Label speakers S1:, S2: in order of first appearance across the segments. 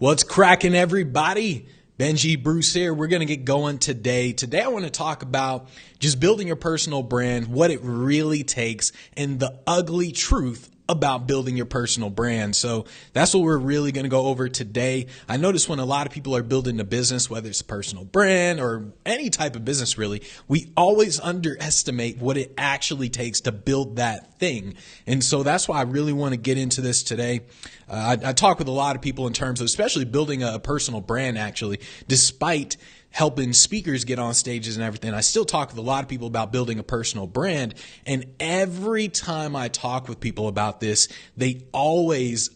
S1: What's cracking, everybody? Benji, Bruce here. We're going to get going today. Today, I want to talk about just building your personal brand, what it really takes, and the ugly truth about building your personal brand. So that's what we're really going to go over today. I notice when a lot of people are building a business, whether it's a personal brand or any type of business really, we always underestimate what it actually takes to build that thing. And so that's why I really want to get into this today. I talk with a lot of people in terms of especially building a personal brand, actually, despite helping speakers get on stages and everything. I still talk with a lot of people about building a personal brand. And every time I talk with people about this, they always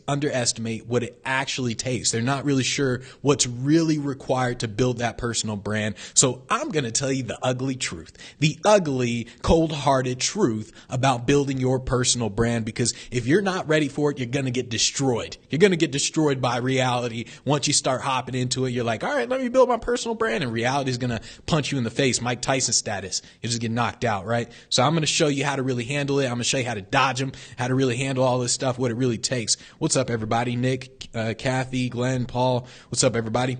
S1: underestimate what it actually takes. They're not really sure what's really required to build that personal brand. So I'm going to tell you the ugly truth, the ugly, cold-hearted truth about building your personal brand, because if you're not ready for it, you're going to get destroyed. You're going to get destroyed by reality. Once you start hopping into it, you're like, all right, let me build my personal brand, and reality is going to punch you in the face. Mike Tyson status. You just get knocked out, right? So I'm going to show you how to really handle it. I'm going to show you how to dodge them, how to really handle all this stuff, what it really takes. What's up, everybody? Nick, Kathy, Glenn, Paul. What's up, everybody?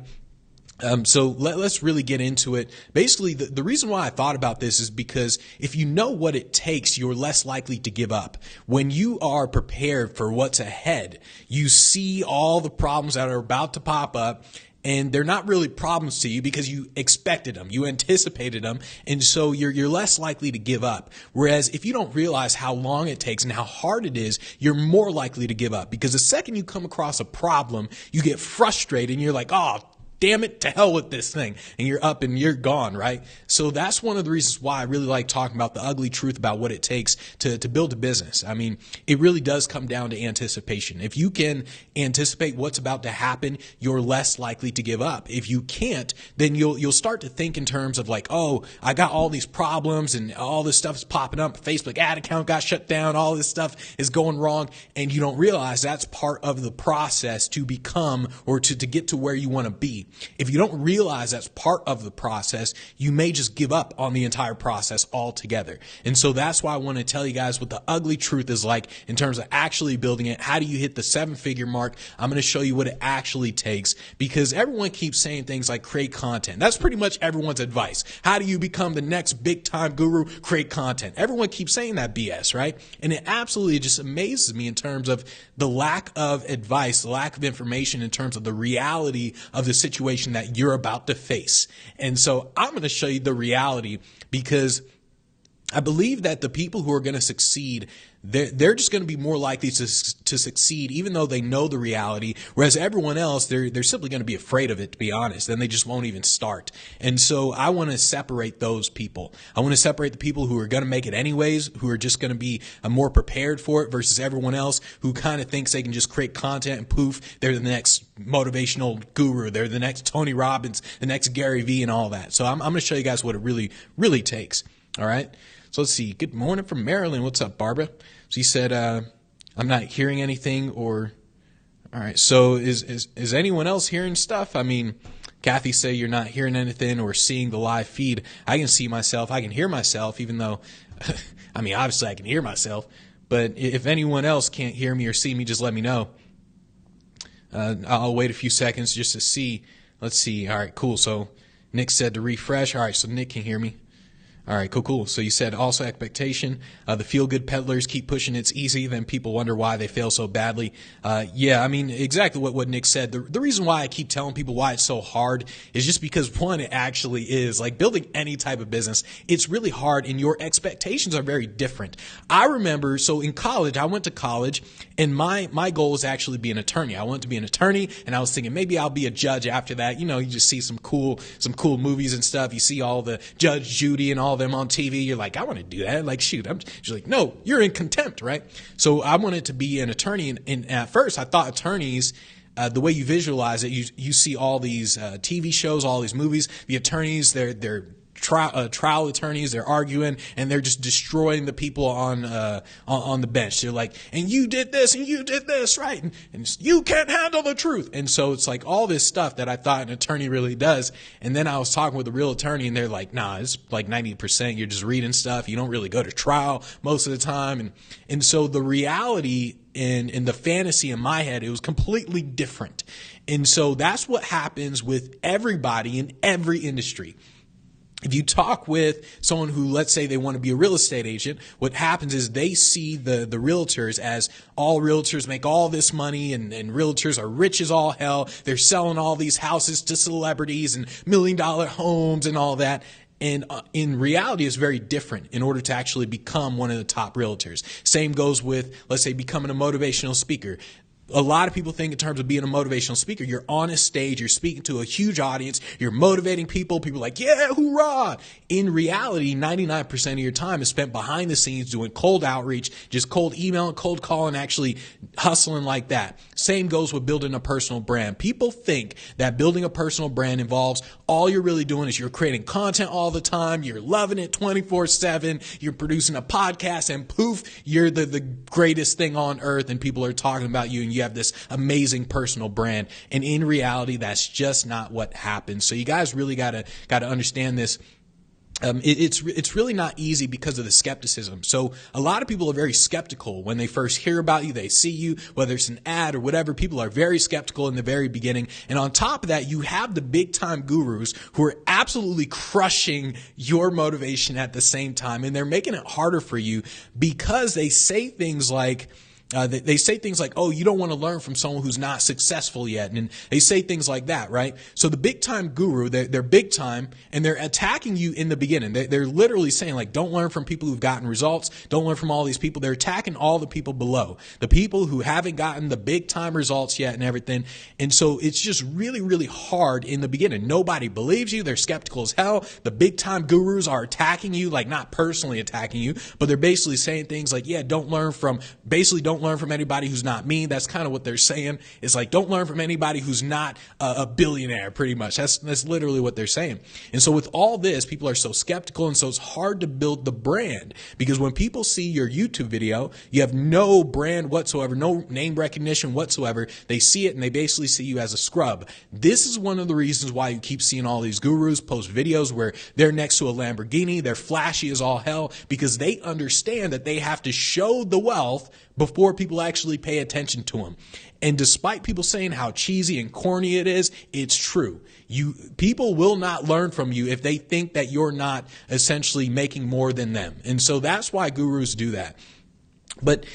S1: So let's really get into it. Basically, the reason why I thought about this is because if you know what it takes, you're less likely to give up. When you are prepared for what's ahead, you see all the problems that are about to pop up, and they're not really problems to you because you expected them, you anticipated them, and so you're less likely to give up. Whereas if you don't realize how long it takes and how hard it is, you're more likely to give up, because the second you come across a problem, you get frustrated and you're like, oh, damn it, to hell with this thing. And you're up and you're gone, right? So that's one of the reasons why I really like talking about the ugly truth about what it takes to build a business. I mean, it really does come down to anticipation. If you can anticipate what's about to happen, you're less likely to give up. If you can't, then you'll start to think in terms of like, oh, I got all these problems and all this stuff is popping up. Facebook ad account got shut down. All this stuff is going wrong. And you don't realize that's part of the process to become or to get to where you want to be. If you don't realize that's part of the process, you may just give up on the entire process altogether. And so that's why I want to tell you guys what the ugly truth is like in terms of actually building it. How do you hit the 7-figure mark? I'm going to show you what it actually takes, because everyone keeps saying things like create content. That's pretty much everyone's advice. How do you become the next big time guru? Create content. Everyone keeps saying that BS, right? And it absolutely just amazes me in terms of the lack of advice, the lack of information in terms of the reality of the situation that you're about to face. And so I'm going to show you the reality, because I believe that the people who are going to succeed, they're just going to be more likely to succeed, even though they know the reality. Whereas everyone else, they're simply going to be afraid of it, to be honest. Then they just won't even start. And so I want to separate those people. I want to separate the people who are going to make it anyways, who are just going to be more prepared for it, versus everyone else who kind of thinks they can just create content and poof, they're the next motivational guru. They're the next Tony Robbins, the next Gary Vee, and all that. So I'm going to show you guys what it really takes. All right. So let's see. Good morning from Maryland. What's up, Barbara? So you said, I'm not hearing anything, or, all right. So is anyone else hearing stuff? I mean, Kathy say you're not hearing anything or seeing the live feed. I can see myself. I can hear myself, even though, I mean, obviously I can hear myself, but if anyone else can't hear me or see me, just let me know. I'll wait a few seconds just to see. Let's see. All right, cool. So Nick said to refresh. All right. So Nick can hear me. All right, cool. So you said also expectation. The feel-good peddlers keep pushing it's easy, then people wonder why they fail so badly. Yeah, I mean, exactly what Nick said. The reason why I keep telling people why it's so hard is just because, one, it actually is. Like building any type of business, it's really hard, and your expectations are very different. I remember, so in college, I went to college, and my goal was actually to be an attorney. I wanted to be an attorney, and I was thinking maybe I'll be a judge after that. You know, you just see some cool movies and stuff. You see all the Judge Judy and all them on TV. You're like, I want to do that. Like, shoot, she's like, no, you're in contempt, right? So I wanted to be an attorney, and at first I thought attorneys, the way you visualize it, you see all these TV shows, all these movies. The attorneys, they're trial attorneys, they're arguing, and they're just destroying the people on the bench. They're like, and you did this, and you did this, right? And you can't handle the truth. And so it's like all this stuff that I thought an attorney really does. And then I was talking with a real attorney, and they're like, nah, it's like 90%. You're just reading stuff. You don't really go to trial most of the time. And so the reality and in the fantasy in my head, it was completely different. And so that's what happens with everybody in every industry. If you talk with someone who, let's say they want to be a real estate agent, what happens is they see the realtors as all realtors make all this money and realtors are rich as all hell. They're selling all these houses to celebrities and $1 million homes and all that. And in reality, it's very different in order to actually become one of the top realtors. Same goes with, let's say, becoming a motivational speaker. A lot of people think in terms of being a motivational speaker, you're on a stage, you're speaking to a huge audience, you're motivating people are like, yeah, hoorah. In reality, 99% of your time is spent behind the scenes doing cold outreach, just cold email and cold calling, actually hustling like that. Same goes with building a personal brand. People think that building a personal brand involves all you're really doing is you're creating content all the time, you're loving it 24/7, you're producing a podcast, and poof, you're the greatest thing on earth and people are talking about you and you have this amazing personal brand. And in reality, that's just not what happens. So you guys really gotta understand this. It's really not easy because of the skepticism. So a lot of people are very skeptical when they first hear about you, they see you, whether it's an ad or whatever. People are very skeptical in the very beginning. And on top of that, you have the big time gurus who are absolutely crushing your motivation at the same time. And they're making it harder for you because they say things like, oh, you don't want to learn from someone who's not successful yet. And they say things like that, right? So the big time guru, they're big time and they're attacking you in the beginning. They're literally saying like, don't learn from people who've gotten results. Don't learn from all these people. They're attacking all the people below, the people who haven't gotten the big time results yet and everything. And so it's just really, really hard in the beginning. Nobody believes you. They're skeptical as hell. The big time gurus are attacking you, like not personally attacking you, but they're basically saying things like, yeah, don't learn from anybody who's not me. That's kind of what they're saying. It's like, don't learn from anybody who's not a billionaire, pretty much. That's literally what they're saying. And so with all this, people are so skeptical. And so it's hard to build the brand because when people see your YouTube video, you have no brand whatsoever, no name recognition whatsoever. They see it and they basically see you as a scrub. This is one of the reasons why you keep seeing all these gurus post videos where they're next to a Lamborghini. They're flashy as all hell because they understand that they have to show the wealth before people actually pay attention to them. And despite people saying how cheesy and corny it is, it's true. People will not learn from you if they think that you're not essentially making more than them. And so that's why gurus do that. But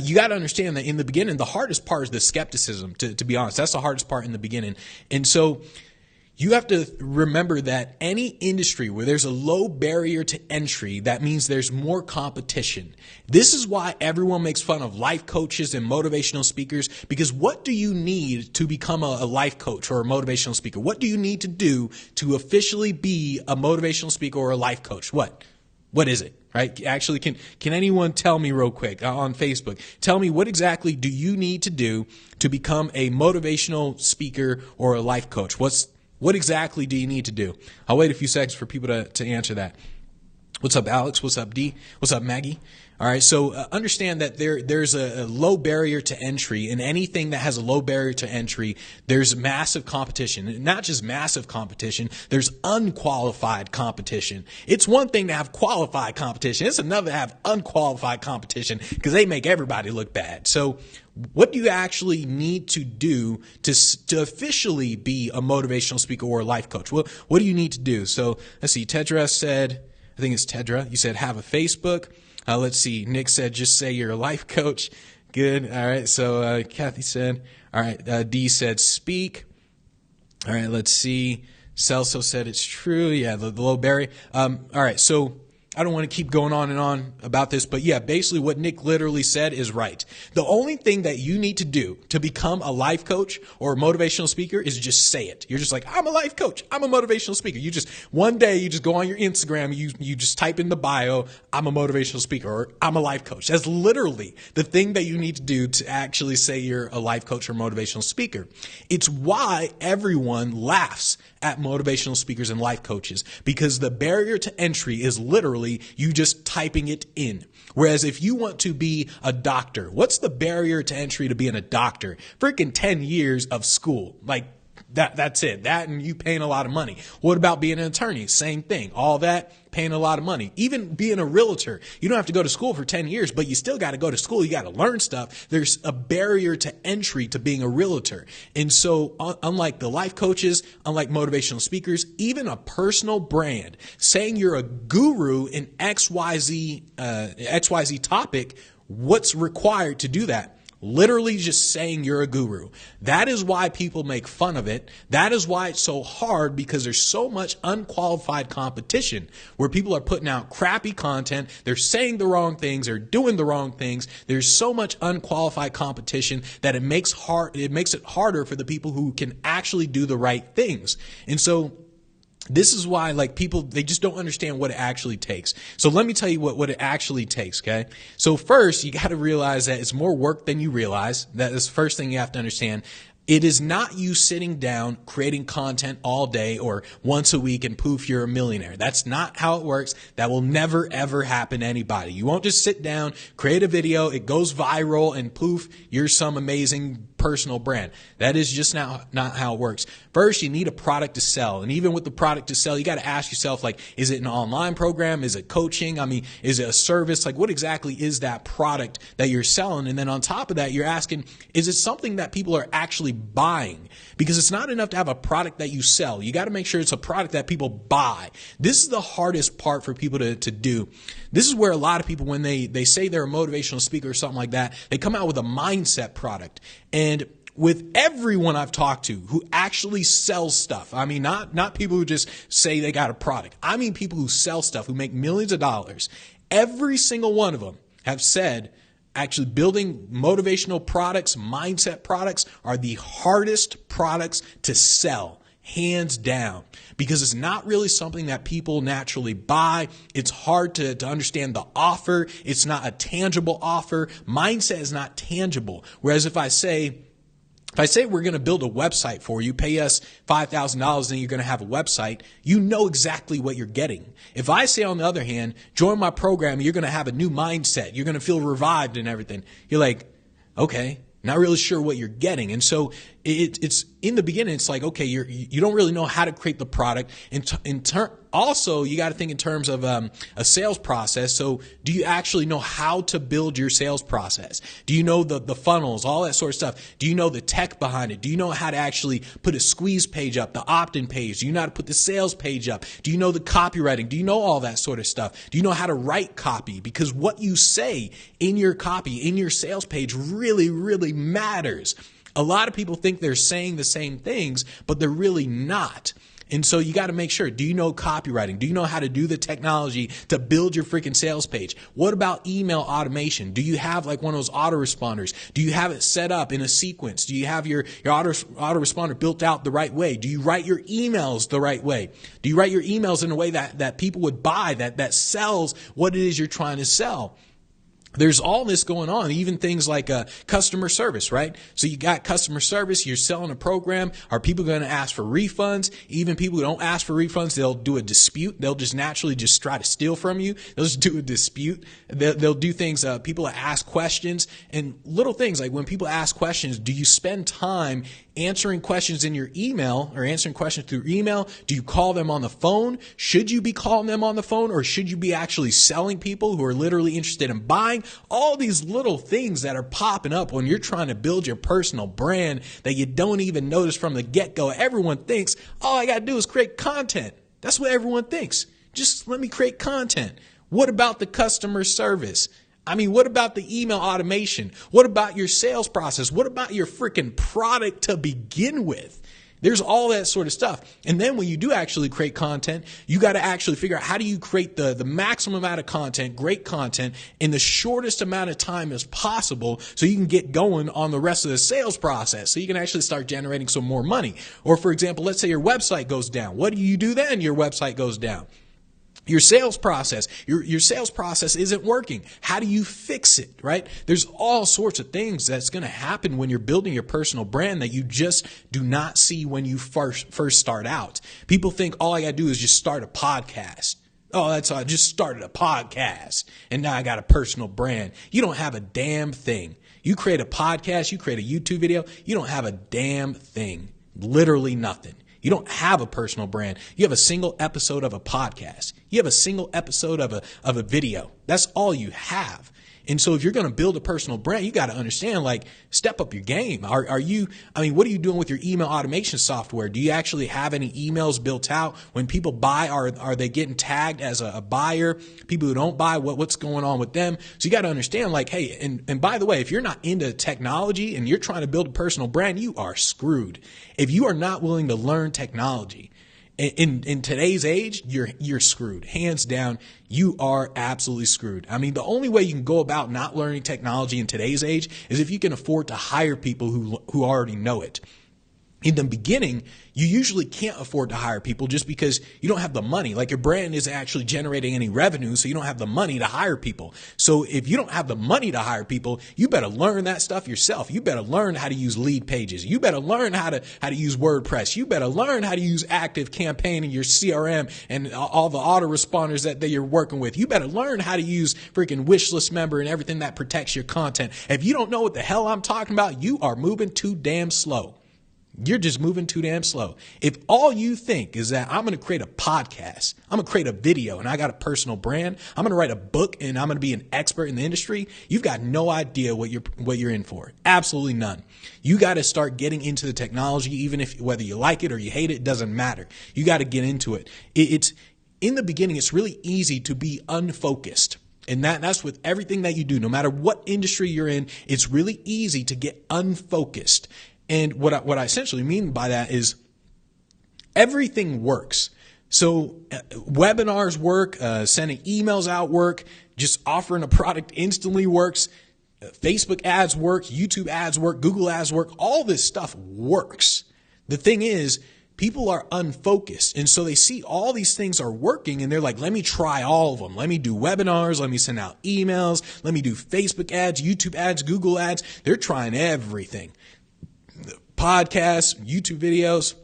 S1: you got to understand that in the beginning, the hardest part is the skepticism, to be honest. That's the hardest part in the beginning. And so you have to remember that any industry where there's a low barrier to entry, that means there's more competition. This is why everyone makes fun of life coaches and motivational speakers, because what do you need to become a life coach or a motivational speaker? What do you need to do to officially be a motivational speaker or a life coach? What is it? Right? Actually, can anyone tell me real quick on Facebook? Tell me what exactly do you need to do to become a motivational speaker or a life coach? What exactly do you need to do? I'll wait a few seconds for people to answer that. What's up, Alex? What's up, D? What's up, Maggie? All right, so understand that there's a low barrier to entry, and anything that has a low barrier to entry, there's massive competition. And not just massive competition, there's unqualified competition. It's one thing to have qualified competition. It's another to have unqualified competition because they make everybody look bad. So what do you actually need to do to officially be a motivational speaker or a life coach? What do you need to do? So let's see, Tedra said, I think it's Tedra, you said have a Facebook. Let's see, Nick said just say you're a life coach. Good. All right, so Kathy said, all right, D said speak. All right, let's see. Celso said it's true. Yeah, the low barrier. All right, so I don't want to keep going on and on about this, but yeah, basically what Nick literally said is right. The only thing that you need to do to become a life coach or a motivational speaker is just say it. You're just like, I'm a life coach. I'm a motivational speaker. One day you just go on your Instagram, you just type in the bio, I'm a motivational speaker or I'm a life coach. That's literally the thing that you need to do to actually say you're a life coach or motivational speaker. It's why everyone laughs at motivational speakers and life coaches, because the barrier to entry is literally you just typing it in. Whereas if you want to be a doctor, what's the barrier to entry to being a doctor? Freaking 10 years of school. Like, That's it. That and you paying a lot of money. What about being an attorney? Same thing. All that, paying a lot of money. Even being a realtor, you don't have to go to school for 10 years, but you still got to go to school. You got to learn stuff. There's a barrier to entry to being a realtor. And so unlike the life coaches, unlike motivational speakers, even a personal brand, saying you're a guru in XYZ topic, what's required to do that? Literally just saying you're a guru. That is why people make fun of it. That is why it's so hard, because there's so much unqualified competition where people are putting out crappy content. They're saying the wrong things. They're doing the wrong things. There's so much unqualified competition that it makes it harder for the people who can actually do the right things. And so this is why, like, people, they just don't understand what it actually takes. So let me tell you what it actually takes, okay? So first, you got to realize that it's more work than you realize. That is the first thing you have to understand. It is not you sitting down, creating content all day or once a week and poof, you're a millionaire. That's not how it works. That will never, ever happen to anybody. You won't just sit down, create a video, it goes viral, and poof, you're some amazing personal brand. That is just not how it works. First, you need a product to sell. And even with the product to sell, you got to ask yourself, like, is it an online program? Is it coaching? I mean, is it a service? Like, what exactly is that product that you're selling? And then on top of that, you're asking, is it something that people are actually buying? Because it's not enough to have a product that you sell. You got to make sure it's a product that people buy. This is the hardest part for people to do. This is where a lot of people, when they say they're a motivational speaker or something like that, they come out with a mindset product. And with everyone I've talked to who actually sells stuff, I mean, not people who just say they got a product. I mean, people who sell stuff, who make millions of dollars. Every single one of them have said actually building motivational products, mindset products, are the hardest products to sell, hands down, because it's not really something that people naturally buy. It's hard to understand the offer. It's not a tangible offer. Mindset is not tangible. Whereas if I say we're going to build a website for you, pay us $5,000 and you're going to have a website, you know exactly what you're getting. If I say, on the other hand, join my program, you're going to have a new mindset, you're going to feel revived and everything, you're like, okay, not really sure what you're getting. And so it's in the beginning, it's like, okay, you don't really know how to create the product. Also, you got to think in terms of a sales process. So do you actually know how to build your sales process? Do you know the funnels, all that sort of stuff? Do you know the tech behind it? Do you know how to actually put a squeeze page up, the opt-in page? Do you know how to put the sales page up? Do you know the copywriting? Do you know all that sort of stuff? Do you know how to write copy? Because what you say in your copy, in your sales page really, really matters. A lot of people think they're saying the same things, but they're really not. And so you got to make sure, do you know copywriting? Do you know how to do the technology to build your freaking sales page? What about email automation? Do you have like one of those autoresponders? Do you have it set up in a sequence? Do you have your autoresponder built out the right way? Do you write your emails the right way? Do you write your emails in a way that people would buy, that sells what it is you're trying to sell? There's all this going on, even things like customer service, right? So you got customer service, you're selling a program. Are people going to ask for refunds? Even people who don't ask for refunds, they'll do a dispute. They'll just naturally just try to steal from you. They'll just do a dispute. They'll do things, people ask questions and little things like when people ask questions, do you spend time answering questions in your email or answering questions through email? Do you call them on the phone? Should you be calling them on the phone, or should you be actually selling people who are literally interested in buying? All these little things that are popping up when you're trying to build your personal brand that you don't even notice from the get-go. Everyone thinks, all I got to do is create content. That's what everyone thinks. Just let me create content. What about the customer service? I mean, what about the email automation? What about your sales process? What about your freaking product to begin with? There's all that sort of stuff. And then when you do actually create content, you got to actually figure out how do you create the maximum amount of content, great content, in the shortest amount of time as possible so you can get going on the rest of the sales process so you can actually start generating some more money. Or for example, let's say your website goes down. What do you do then? Your website goes down. Your sales process, your sales process isn't working. How do you fix it, right? There's all sorts of things that's going to happen when you're building your personal brand that you just do not see when you first start out. People think all I got to do is just start a podcast. Oh, that's all. I just started a podcast and now I got a personal brand. You don't have a damn thing. You create a podcast, you create a YouTube video, you don't have a damn thing. Literally nothing. You don't have a personal brand. You have a single episode of a podcast. You have a single episode of a video. That's all you have. And so if you're going to build a personal brand, you got to understand, like, step up your game. What are you doing with your email automation software? Do you actually have any emails built out? When people buy, are they getting tagged as a buyer? People who don't buy, what's going on with them? So you got to understand, like, hey, and by the way, if you're not into technology and you're trying to build a personal brand, you are screwed. If you are not willing to learn technology, in today's age, you're screwed. Hands down, you are absolutely screwed. I mean, the only way you can go about not learning technology in today's age is if you can afford to hire people who already know it. In the beginning, you usually can't afford to hire people just because you don't have the money. Like, your brand isn't actually generating any revenue, so you don't have the money to hire people. So if you don't have the money to hire people, you better learn that stuff yourself. You better learn how to use lead pages. You better learn how to use WordPress. You better learn how to use Active Campaign in your CRM and all the autoresponders that you're working with. You better learn how to use freaking Wishlist Member and everything that protects your content. If you don't know what the hell I'm talking about, you are moving too damn slow. You're just moving too damn slow. If all you think is that I'm going to create a podcast, I'm going to create a video, and I got a personal brand, I'm going to write a book, and I'm going to be an expert in the industry, you've got no idea what you're in for. Absolutely none. You got to start getting into the technology, even if whether you like it or you hate it, doesn't matter. You got to get into it. It's in the beginning, it's really easy to be unfocused. And that's with everything that you do. No matter what industry you're in, it's really easy to get unfocused. And what I essentially mean by that is everything works. So webinars work, sending emails out work, just offering a product instantly works. Facebook ads work, YouTube ads work, Google ads work. All this stuff works. The thing is, people are unfocused. And so they see all these things are working and they're like, let me try all of them. Let me do webinars. Let me send out emails. Let me do Facebook ads, YouTube ads, Google ads. They're trying everything. Podcasts, YouTube videos,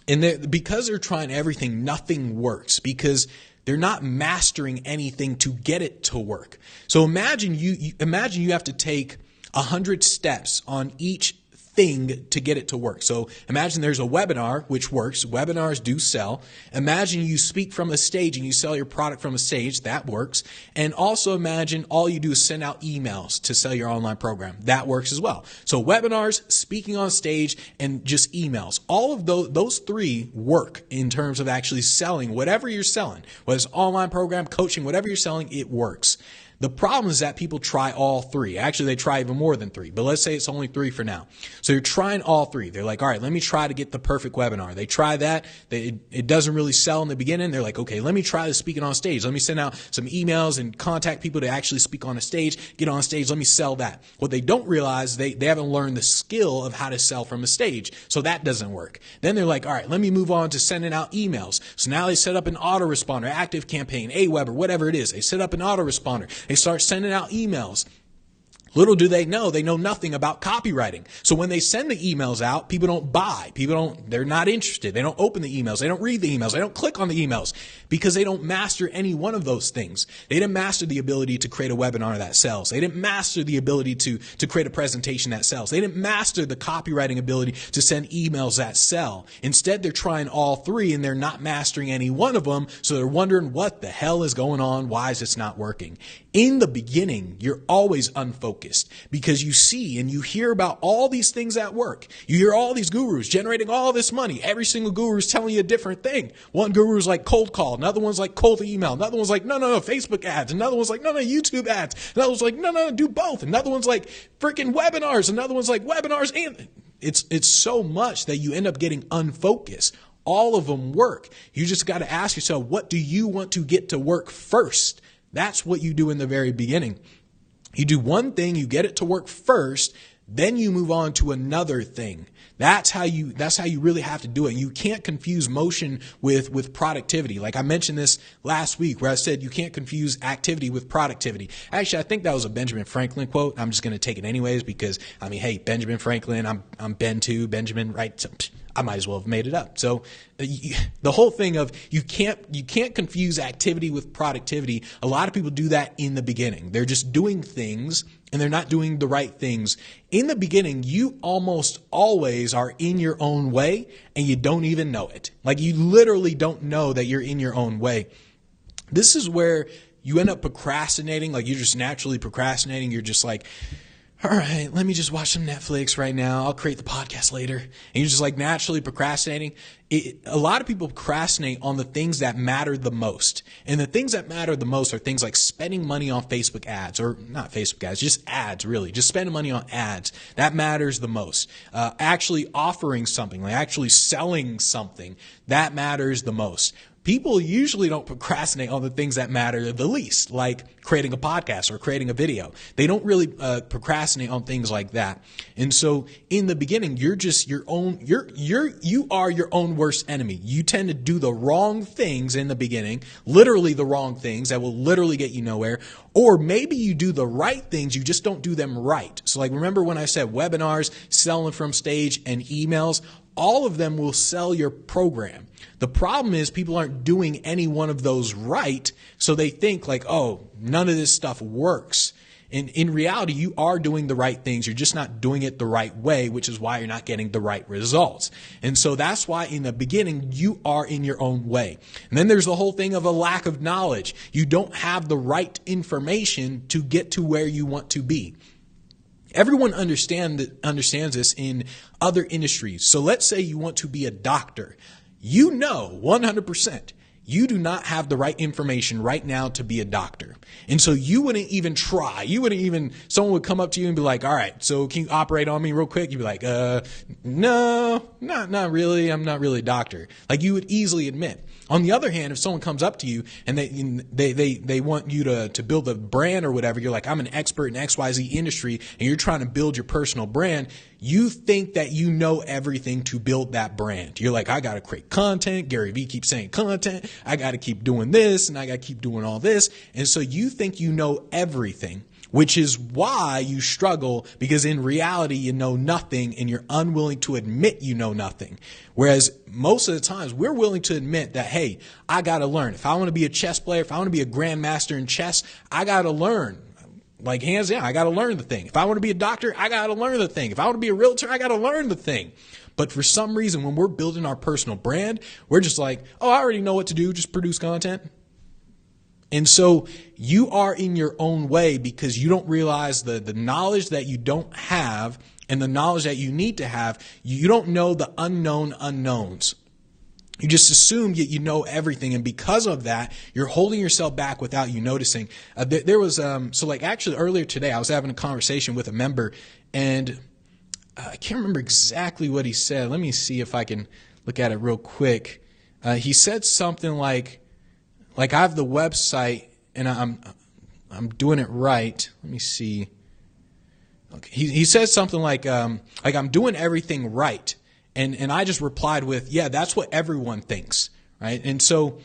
S1: and because they're trying everything, nothing works because they're not mastering anything to get it to work. So imagine you have to take 100 steps on each thing to get it to work. So imagine there's a webinar, which works. Webinars do sell. Imagine you speak from a stage and you sell your product from a stage. That works. And also imagine all you do is send out emails to sell your online program. That works as well. So webinars, speaking on stage, and just emails. All of those three work in terms of actually selling whatever you're selling. Whether it's online program, coaching, whatever you're selling, it works. The problem is that people try all three. Actually, they try even more than three, but let's say it's only three for now. So you're trying all three. They're like, all right, let me try to get the perfect webinar. They try that. It doesn't really sell in the beginning. They're like, okay, let me try to speaking on stage. Let me send out some emails and contact people to actually speak on a stage, get on stage. Let me sell that. What they don't realize, they haven't learned the skill of how to sell from a stage. So that doesn't work. Then they're like, all right, let me move on to sending out emails. So now they set up an autoresponder, Active Campaign, Aweber, whatever it is. They set up an autoresponder. They start sending out emails. Little do they know nothing about copywriting. So when they send the emails out, people don't buy. They're not interested. They don't open the emails. They don't read the emails. They don't click on the emails because they don't master any one of those things. They didn't master the ability to create a webinar that sells. They didn't master the ability to create a presentation that sells. They didn't master the copywriting ability to send emails that sell. Instead, they're trying all three and they're not mastering any one of them. So they're wondering what the hell is going on? Why is this not working? In the beginning, you're always unfocused because you see and you hear about all these things at work. You hear all these gurus generating all this money. Every single guru is telling you a different thing. One guru is like cold call. Another one's like cold email. Another one's like, no, Facebook ads. Another one's like, no, YouTube ads. Another one's like, no, do both. Another one's like freaking webinars. Another one's like webinars. And it's so much that you end up getting unfocused. All of them work. You just got to ask yourself, what do you want to get to work first? That's what you do in the very beginning. You do one thing, you get it to work first, then you move on to another thing. That's how you really have to do it. You can't confuse motion with productivity. Like I mentioned this last week where I said you can't confuse activity with productivity. Actually, I think that was a Benjamin Franklin quote. I'm just going to take it anyways because, hey, Benjamin Franklin, I'm Ben too, Benjamin, right? I might as well have made it up. So the whole thing of you can't confuse activity with productivity. A lot of people do that in the beginning. They're just doing things and they're not doing the right things. In the beginning, you almost always are in your own way and you don't even know it. Like you literally don't know that you're in your own way. This is where you end up procrastinating. Like you're just naturally procrastinating. You're just like, all right, let me just watch some Netflix right now. I'll create the podcast later. And you're just like naturally procrastinating. A lot of people procrastinate on the things that matter the most. And the things that matter the most are things like spending money on Facebook ads, or not Facebook ads, just ads really. Just spending money on ads. That matters the most. Actually offering something, like actually selling something, that matters the most. People usually don't procrastinate on the things that matter the least, like creating a podcast or creating a video. They don't really procrastinate on things like that. And so in the beginning, you're just you are your own worst enemy. You tend to do the wrong things in the beginning, literally the wrong things that will literally get you nowhere. Or maybe you do the right things, you just don't do them right. So like remember when I said webinars, selling from stage, and emails? All of them will sell your program. The problem is people aren't doing any one of those right, so they think like, oh, none of this stuff works. And in reality, you are doing the right things. You're just not doing it the right way, which is why you're not getting the right results. And so that's why in the beginning, you are in your own way. And then there's the whole thing of a lack of knowledge. You don't have the right information to get to where you want to be. Everyone understands this in other industries. So let's say you want to be a doctor. You know 100% you do not have the right information right now to be a doctor. And so you wouldn't even try. Someone would come up to you and be like, all right, so can you operate on me real quick? You'd be like, no, not really. I'm not really a doctor. Like you would easily admit. On the other hand, if someone comes up to you and they want you to build a brand or whatever, you're like, I'm an expert in XYZ industry, and you're trying to build your personal brand, you think that you know everything to build that brand. You're like, I got to create content. Gary Vee keeps saying content. I got to keep doing this and I got to keep doing all this. And so you think you know everything, which is why you struggle, because in reality, you know nothing and you're unwilling to admit you know nothing. Whereas most of the times we're willing to admit that, hey, I got to learn. If I want to be a chess player, if I want to be a grandmaster in chess, I got to learn. Like hands down, I got to learn the thing. If I want to be a doctor, I got to learn the thing. If I want to be a realtor, I got to learn the thing. But for some reason, when we're building our personal brand, we're just like, oh, I already know what to do. Just produce content. And so you are in your own way because you don't realize the knowledge that you don't have and the knowledge that you need to have. You don't know the unknown unknowns. You just assume you know everything, and because of that, you're holding yourself back without you noticing. There was actually earlier today, I was having a conversation with a member, and I can't remember exactly what he said. Let me see if I can look at it real quick. He said something like I have the website and I'm doing it right. Let me see. Okay. He says something like I'm doing everything right. And I just replied with, yeah, that's what everyone thinks, right? And so,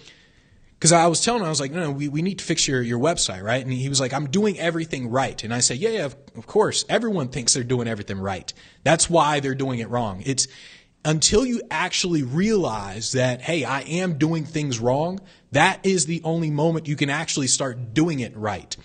S1: because I was telling him, I was like, no, we need to fix your website, right? And he was like, I'm doing everything right. And I said, yeah, of course. Everyone thinks they're doing everything right. That's why they're doing it wrong. It's until you actually realize that, hey, I am doing things wrong, that is the only moment you can actually start doing it right.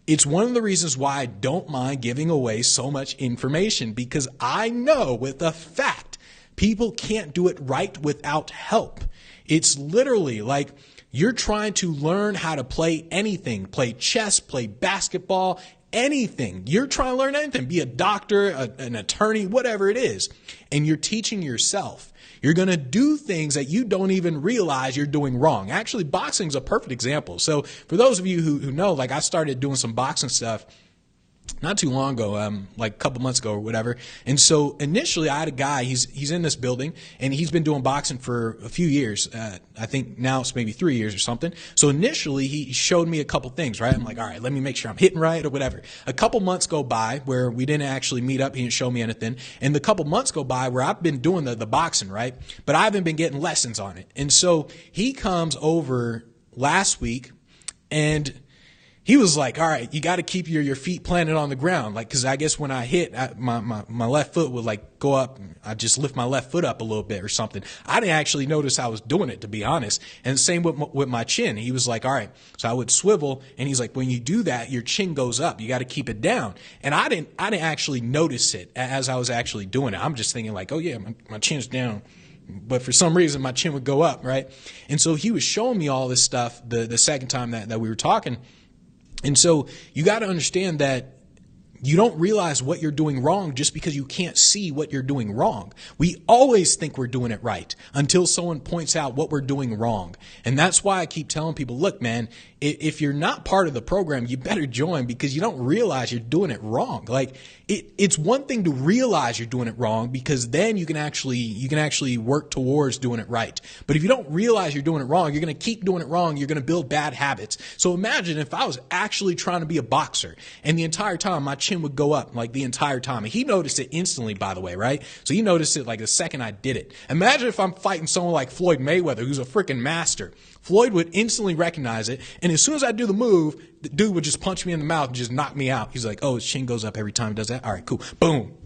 S1: It's one of the reasons why I don't mind giving away so much information, because I know with a fact, people can't do it right without help. It's literally like you're trying to learn how to play anything, play chess, play basketball, anything. You're trying to learn anything, be a doctor, an attorney, whatever it is. And you're teaching yourself. You're going to do things that you don't even realize you're doing wrong. Actually, boxing is a perfect example. So for those of you who know, like I started doing some boxing stuff not too long ago, like a couple months ago or whatever. And so initially I had a guy, he's in this building and he's been doing boxing for a few years. I think now it's maybe 3 years or something. So initially he showed me a couple things, right? I'm like, all right, let me make sure I'm hitting right or whatever. A couple months go by where we didn't actually meet up. He didn't show me anything. And the couple months go by where I've been doing the boxing, right? But I haven't been getting lessons on it. And so he comes over last week and He was like, all right, you got to keep your feet planted on the ground. Like, cause I guess when I hit, my left foot would like go up. I just lift my left foot up a little bit or something. I didn't actually notice I was doing it, to be honest. And same with my chin. He was like, all right. So I would swivel, and he's like, when you do that, your chin goes up. You got to keep it down. And I didn't actually notice it as I was actually doing it. I'm just thinking like, oh yeah, my chin's down. But for some reason, my chin would go up, right? And so he was showing me all this stuff the second time that we were talking. And so you got to understand that you don't realize what you're doing wrong just because you can't see what you're doing wrong. We always think we're doing it right until someone points out what we're doing wrong. And that's why I keep telling people, look, man, if you're not part of the program, you better join, because you don't realize you're doing it wrong. Like it's one thing to realize you're doing it wrong, because then you can actually work towards doing it right. But if you don't realize you're doing it wrong, you're going to keep doing it wrong. You're going to build bad habits. So imagine if I was actually trying to be a boxer, and the entire time my chin would go up, like the entire time. And he noticed it instantly, by the way, right? So he noticed it like the second I did it. Imagine if I'm fighting someone like Floyd Mayweather, who's a freaking master. Floyd would instantly recognize it, and as soon as I do the move, the dude would just punch me in the mouth and just knock me out. He's like, oh, his chin goes up every time he does that. All right, cool. Boom.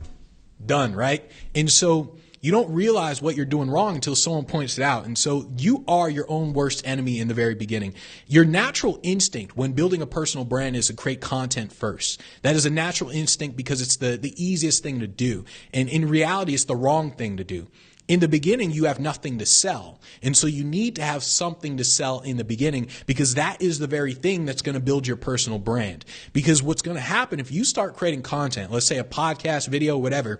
S1: Done, right? And so you don't realize what you're doing wrong until someone points it out. And so you are your own worst enemy in the very beginning. Your natural instinct when building a personal brand is to create content first. That is a natural instinct because it's the easiest thing to do. And in reality, it's the wrong thing to do. In the beginning, you have nothing to sell. And so you need to have something to sell in the beginning, because that is the very thing that's going to build your personal brand. Because what's going to happen if you start creating content, let's say a podcast, video, whatever,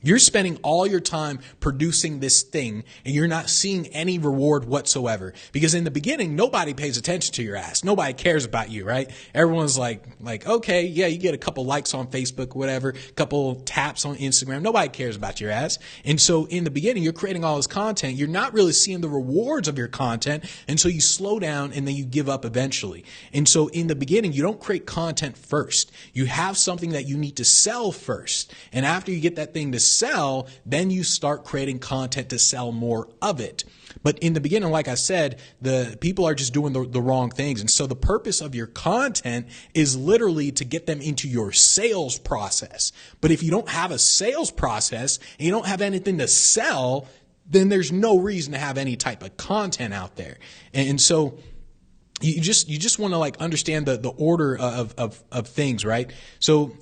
S1: you're spending all your time producing this thing, and you're not seeing any reward whatsoever. Because in the beginning, nobody pays attention to your ass. Nobody cares about you, right? Everyone's like, okay, yeah, you get a couple likes on Facebook, whatever, a couple taps on Instagram. Nobody cares about your ass. And so in the beginning, you're creating all this content. You're not really seeing the rewards of your content. And so you slow down, and then you give up eventually. And so in the beginning, you don't create content first. You have something that you need to sell first. And after you get that thing to sell, then you start creating content to sell more of it. But in the beginning, like I said, the people are just doing the wrong things. And so the purpose of your content is literally to get them into your sales process. But if you don't have a sales process and you don't have anything to sell, then there's no reason to have any type of content out there. And so you just want to like understand the order of things, right? So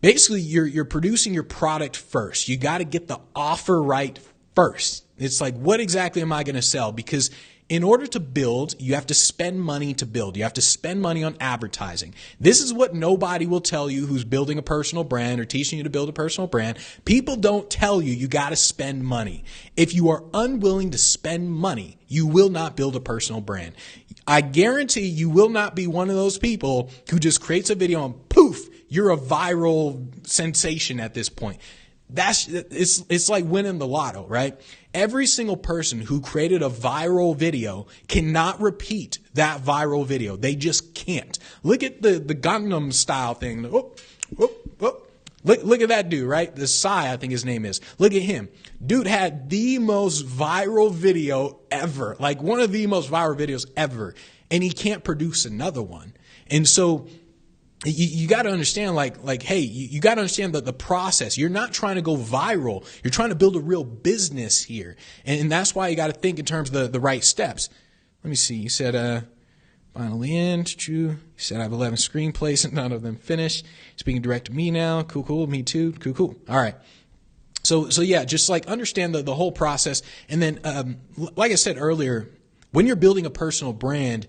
S1: basically, you're producing your product first. You got to get the offer right first. It's like, what exactly am I going to sell? Because in order to build, you have to spend money to build. You have to spend money on advertising. This is what nobody will tell you who's building a personal brand or teaching you to build a personal brand. People don't tell you got to spend money. If you are unwilling to spend money, you will not build a personal brand. I guarantee you will not be one of those people who just creates a video and poof, you're a viral sensation at this point. It's like winning the lotto, right? Every single person who created a viral video cannot repeat that viral video. They just can't. Look at the Gangnam style thing. Oh, oh, oh. Look at that dude, right? The Psy, I think his name is. Look at him. Dude had the most viral video ever. Like one of the most viral videos ever. And he can't produce another one. And so you got to understand, hey, you got to understand the process. You're not trying to go viral. You're trying to build a real business here. And that's why you got to think in terms of the right steps. Let me see. You said, finally in. You said I have 11 screenplays and none of them finished. Speaking direct to me now. Cool. Me too. Cool. All right. So yeah, just like understand the whole process. And then, like I said earlier, when you're building a personal brand,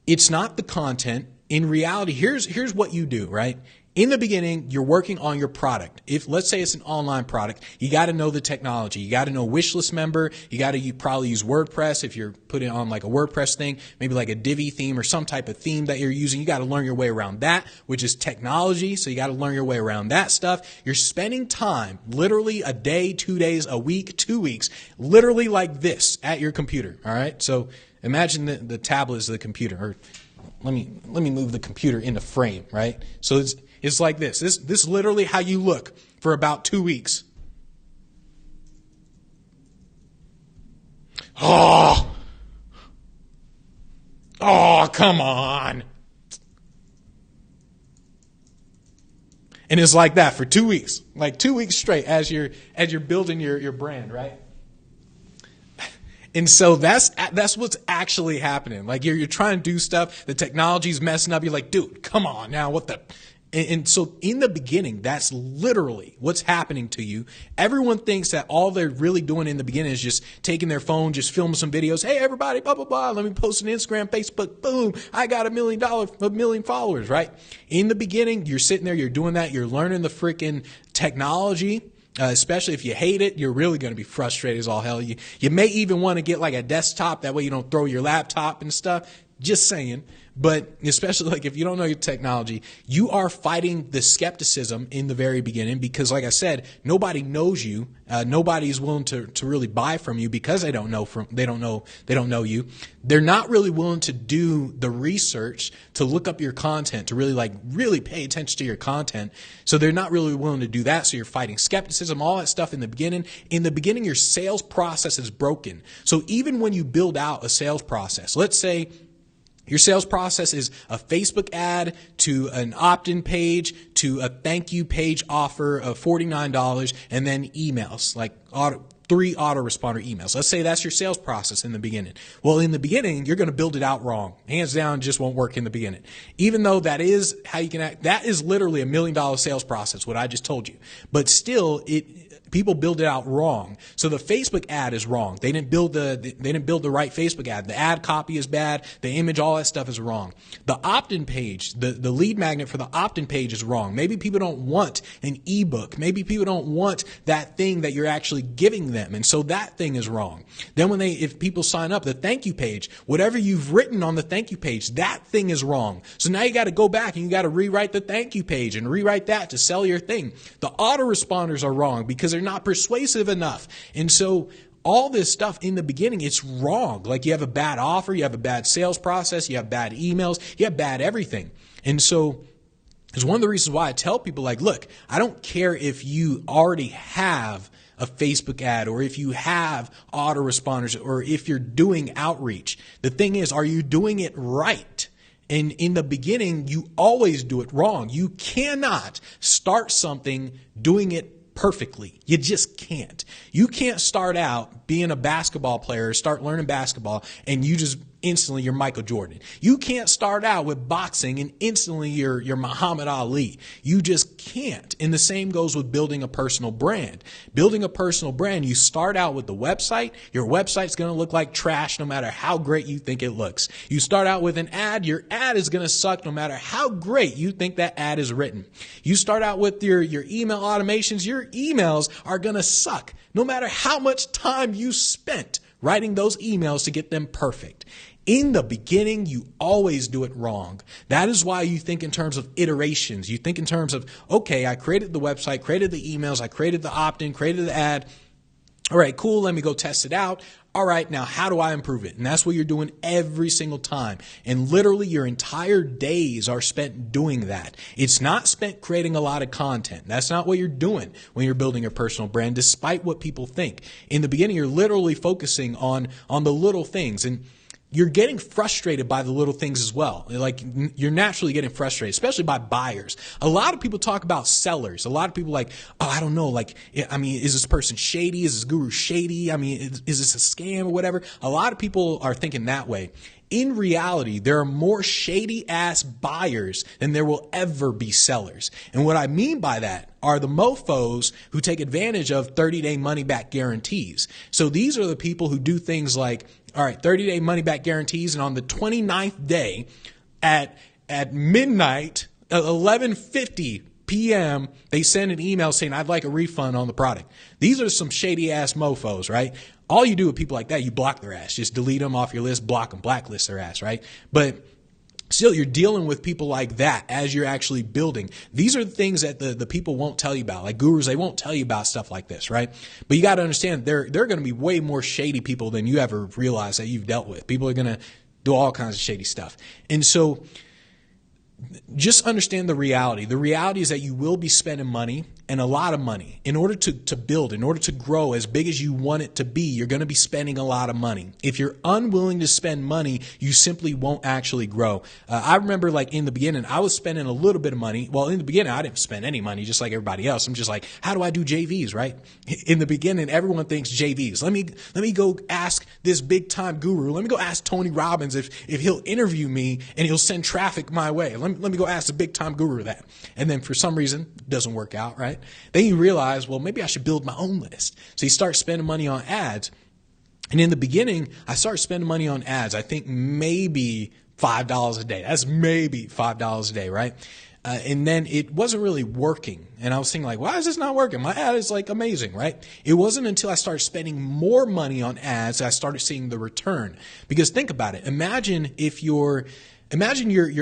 S1: it's not the content. In reality, here's what you do, right? In the beginning, you're working on your product. If let's say it's an online product, you got to know the technology. You got to know wishlist member. You got to probably use WordPress if you're putting on like a WordPress thing, maybe like a Divi theme or some type of theme that you're using. You got to learn your way around that, which is technology. So you got to learn your way around that stuff. You're spending time, literally a day, 2 days, a week, 2 weeks, literally like this at your computer. All right. So imagine the tablet is the computer, or let me move the computer in the frame, right? So it's like this. This is literally how you look for about 2 weeks. Oh, come on. And it's like that for 2 weeks, like 2 weeks straight as you're building your brand, right? And so that's what's actually happening. Like you're trying to do stuff, the technology's messing up. You're like, dude, come on now, what the? And so in the beginning, that's literally what's happening to you. Everyone thinks that all they're really doing in the beginning is just taking their phone, just filming some videos. Hey, everybody, blah, blah, blah. Let me post an Instagram, Facebook. Boom. I got $1 million followers, right? In the beginning, you're sitting there, you're doing that. You're learning the freaking technology. Especially if you hate it, you're really going to be frustrated as all hell. You may even want to get like a desktop. That way you don't throw your laptop and stuff. Just saying. But especially like if you don't know your technology, you are fighting the skepticism in the very beginning because like I said, nobody knows you. Nobody is willing to really buy from you because they don't know you. They're not really willing to do the research to look up your content, to really pay attention to your content. So they're not really willing to do that. So you're fighting skepticism, all that stuff in the beginning. In the beginning, your sales process is broken. So even when you build out a sales process, let's say your sales process is a Facebook ad to an opt-in page to a thank you page offer of $49 and then emails, like 3 autoresponder emails. Let's say that's your sales process in the beginning. Well, in the beginning, you're going to build it out wrong. Hands down, it just won't work in the beginning. Even though that is how you can act, that is literally $1 million sales process, what I just told you. But still, people build it out wrong. So the Facebook ad is wrong. They didn't build the right Facebook ad. The ad copy is bad. The image, all that stuff is wrong. The opt-in page, the lead magnet for the opt-in page is wrong. Maybe people don't want an ebook. Maybe people don't want that thing that you're actually giving them. And so that thing is wrong. Then if people sign up, the thank you page, whatever you've written on the thank you page, that thing is wrong. So now you got to go back and you got to rewrite the thank you page and rewrite that to sell your thing. The autoresponders are wrong because they're not persuasive enough. And so all this stuff in the beginning, it's wrong. Like you have a bad offer, you have a bad sales process, you have bad emails, you have bad everything. And so it's one of the reasons why I tell people like, look, I don't care if you already have a Facebook ad or if you have autoresponders or if you're doing outreach. The thing is, are you doing it right? And in the beginning, you always do it wrong. You cannot start something doing it perfectly. You just can't. You can't start out being a basketball player, start learning basketball, and you just instantly you're Michael Jordan. You can't start out with boxing and instantly you're Muhammad Ali. You just can't. And the same goes with building a personal brand. Building a personal brand, you start out with the website. Your website's going to look like trash no matter how great you think it looks. You start out with an ad. Your ad is going to suck no matter how great you think that ad is written. You start out with your email automations. Your emails are going to suck no matter how much time you spent writing those emails to get them perfect. In the beginning, you always do it wrong. That is why you think in terms of iterations. You think in terms of, okay, I created the website, created the emails, I created the opt-in, created the ad. All right, cool. Let me go test it out. All right, now how do I improve it? And that's what you're doing every single time. And literally your entire days are spent doing that. It's not spent creating a lot of content. That's not what you're doing when you're building your personal brand, despite what people think. In the beginning, you're literally focusing on the little things. And you're getting frustrated by the little things as well. Like you're naturally getting frustrated, especially by buyers. A lot of people talk about sellers. A lot of people like, oh, I don't know. Like, I mean, is this person shady? Is this guru shady? I mean, is this a scam or whatever? A lot of people are thinking that way. In reality, there are more shady ass buyers than there will ever be sellers. And what I mean by that are the mofos who take advantage of 30-day money-back guarantees. So these are the people who do things like, all right, 30-day money-back guarantees, and on the 29th day at midnight, 11:50 p.m., they send an email saying, I'd like a refund on the product. These are some shady-ass mofos, right? All you do with people like that, you block their ass. Just delete them off your list, block them, blacklist their ass, right? But still, you're dealing with people like that as you're actually building. These are the things that the people won't tell you about. Like gurus, they won't tell you about stuff like this, right? But you got to understand, there are going to be way more shady people than you ever realize that you've dealt with. People are going to do all kinds of shady stuff. And so just understand the reality. The reality is that you will be spending money. and a lot of money. In order to build, in order to grow as big as you want it to be, you're going to be spending a lot of money. If you're unwilling to spend money, you simply won't actually grow. I remember like in the beginning, I was spending a little bit of money. Well, in the beginning, I didn't spend any money just like everybody else. I'm just like, how do I do JVs, right? In the beginning, everyone thinks JVs. Let me go ask this big time guru. Let me go ask Tony Robbins if he'll interview me and he'll send traffic my way. Let me go ask the big time guru that. And then for some reason, it doesn't work out, right? Then you realize, well, maybe I should build my own list. So you start spending money on ads. And in the beginning, I started spending money on ads. I think maybe $5 a day. That's maybe $5 a day, right? And then it wasn't really working. And I was thinking like, why is this not working? My ad is like amazing, right? It wasn't until I started spending more money on ads that I started seeing the return. Because think about it. Imagine you're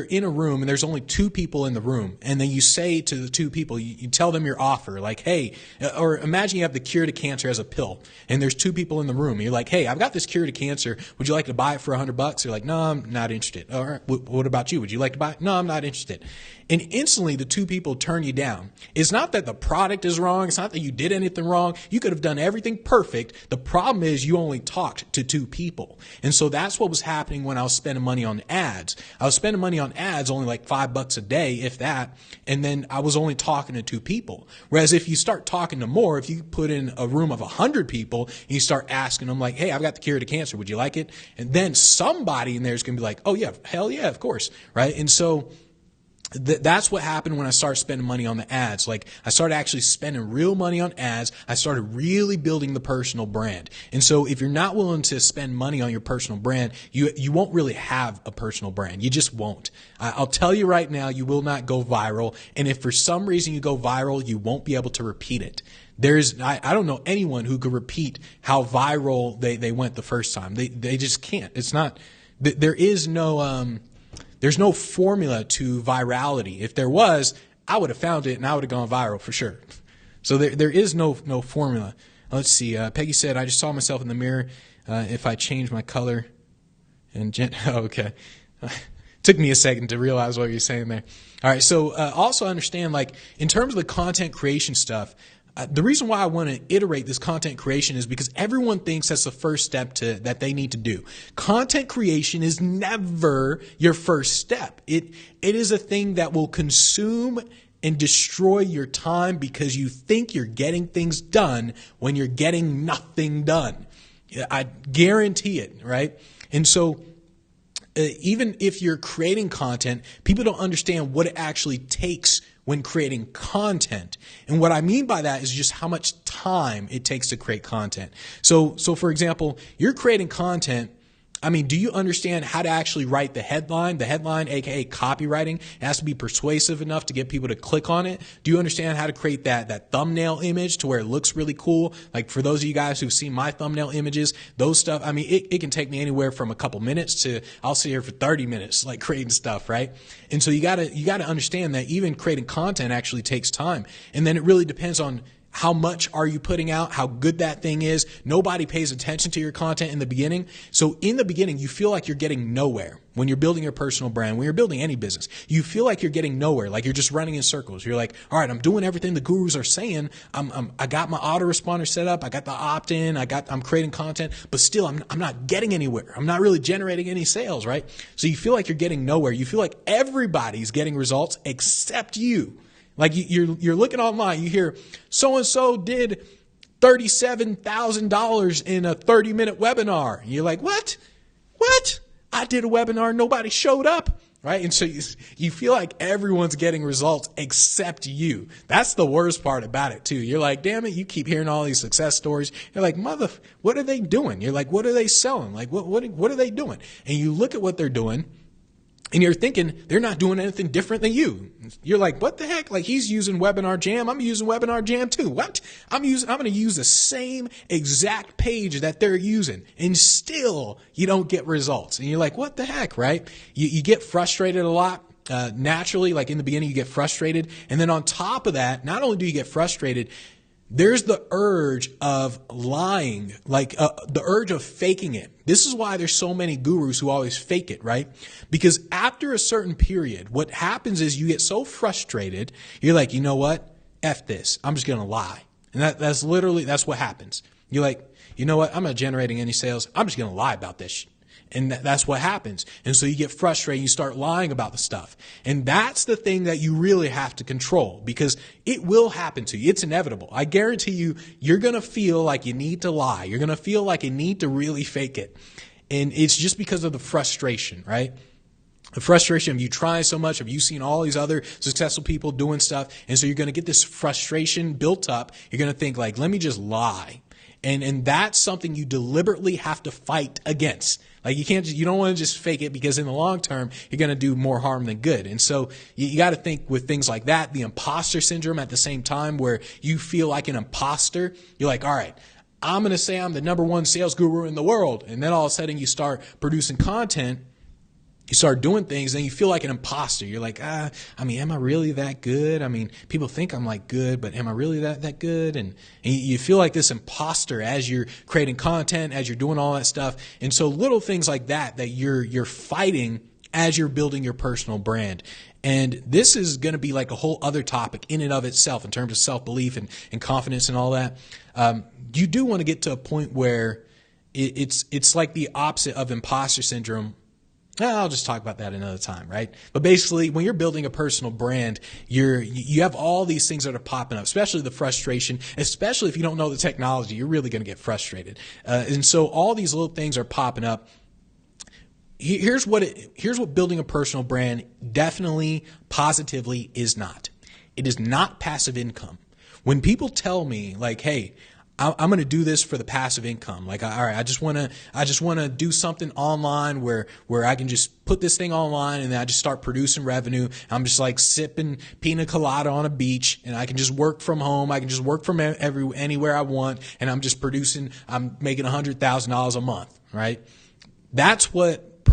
S1: in a room and there's only two people in the room, and then you say to the two people, you tell them your offer, like, hey, or imagine you have the cure to cancer as a pill, and there's two people in the room, and you're like, hey, I've got this cure to cancer. Would you like to buy it for $100? They're like, no, I'm not interested. All right, what about you? Would you like to buy it? No, I'm not interested. And instantly the two people turn you down. It's not that the product is wrong. It's not that you did anything wrong. You could have done everything perfect. The problem is you only talked to two people. And so that's what was happening when I was spending money on ads. I was spending money on ads only like $5 a day, if that. And then I was only talking to two people. Whereas if you start talking to more, if you put in a room of 100 people and you start asking them like, hey, I've got the cure to cancer. Would you like it? And then somebody in there is going to be like, oh yeah, hell yeah, of course. Right. And so that's what happened when I started spending money on the ads. Like I started actually spending real money on ads. I started really building the personal brand. And so if you're not willing to spend money on your personal brand, you won't really have a personal brand. You just won't. I'll tell you right now, you will not go viral. And if for some reason you go viral, you won't be able to repeat it. I don't know anyone who could repeat how viral they went the first time. They just can't. It's not, there's no formula to virality. If there was, I would have found it and I would have gone viral for sure. So there is no formula. Let's see. Peggy said, I just saw myself in the mirror. If I change my color and okay. Took me a second to realize what you're saying there. All right. So also understand, like in terms of the content creation stuff, the reason why I want to iterate this content creation is because everyone thinks that's the first step that they need to do. Content creation is never your first step. It is a thing that will consume and destroy your time because you think you're getting things done when you're getting nothing done. I guarantee it, right? And so even if you're creating content, people don't understand what it actually takes when creating content. And what I mean by that is just how much time it takes to create content. So for example, you're creating content. I mean, do you understand how to actually write the headline? The headline, aka copywriting, it has to be persuasive enough to get people to click on it. Do you understand how to create that thumbnail image to where it looks really cool? Like for those of you guys who've seen my thumbnail images, those stuff, I mean, it can take me anywhere from a couple minutes to I'll sit here for 30 minutes, like creating stuff, right? And so you gotta understand that even creating content actually takes time. And then it really depends on how much are you putting out, how good that thing is. Nobody pays attention to your content in the beginning. So in the beginning, you feel like you're getting nowhere. When you're building your personal brand, when you're building any business, you feel like you're getting nowhere, like you're just running in circles. You're like, all right, I'm doing everything the gurus are saying. I got my autoresponder set up. I got the opt-in. I'm creating content, but still I'm not getting anywhere. I'm not really generating any sales, right? So you feel like you're getting nowhere. You feel like everybody's getting results except you. Like you're looking online, you hear so-and-so did $37,000 in a 30-minute webinar. And you're like, what? I did a webinar, nobody showed up, right? And so you feel like everyone's getting results except you. That's the worst part about it too. You're like, damn it, you keep hearing all these success stories. You're like, what are they doing? You're like, what are they selling? Like, what are they doing? And you look at what they're doing, and you're thinking they're not doing anything different than you. You're like, what the heck? Like he's using Webinar Jam. I'm using Webinar Jam too. What? I'm going to use the same exact page that they're using, and still you don't get results. And you're like, what the heck, right? You get frustrated a lot. Naturally, like in the beginning, you get frustrated. And then on top of that, not only do you get frustrated, there's the urge of lying, like the urge of faking it. This is why there's so many gurus who always fake it, right? Because after a certain period, what happens is you get so frustrated, you're like, you know what? F this. I'm just going to lie. And that's what happens. You're like, you know what? I'm not generating any sales. I'm just going to lie about this. And that's what happens. And so you get frustrated. You start lying about the stuff. And that's the thing that you really have to control, because it will happen to you. It's inevitable. I guarantee you, you're going to feel like you need to lie. You're going to feel like you need to really fake it. And it's just because of the frustration, right? The frustration of you trying so much, of you seeing all these other successful people doing stuff. And so you're going to get this frustration built up. You're going to think like, let me just lie. And that's something you deliberately have to fight against. Like you don't want to just fake it, because in the long term, you're going to do more harm than good. And so you got to think with things like that, the imposter syndrome at the same time, where you feel like an imposter. You're like, all right, I'm going to say I'm the #1 sales guru in the world. And then all of a sudden you start producing content. You start doing things, and you feel like an imposter. You're like, am I really that good? I mean, people think I'm like good, but am I really that good? And you feel like this imposter as you're creating content, as you're doing all that stuff. And so little things like that you're fighting as you're building your personal brand. And this is going to be like a whole other topic in and of itself in terms of self-belief and confidence and all that. You do want to get to a point where it's like the opposite of imposter syndrome. I'll just talk about that another time, right? But basically, when you're building a personal brand, you have all these things that are popping up, especially the frustration, especially if you don't know the technology, you're really going to get frustrated. And so all these little things are popping up. Here's what building a personal brand definitely, positively is not. It is not passive income. When people tell me like, hey, I'm going to do this for the passive income. Like, all right, I just want to do something online where I can just put this thing online and then I just start producing revenue. I'm just like sipping pina colada on a beach, and I can just work from home. I can just work from anywhere I want. And I'm making $100,000 a month, right? That's what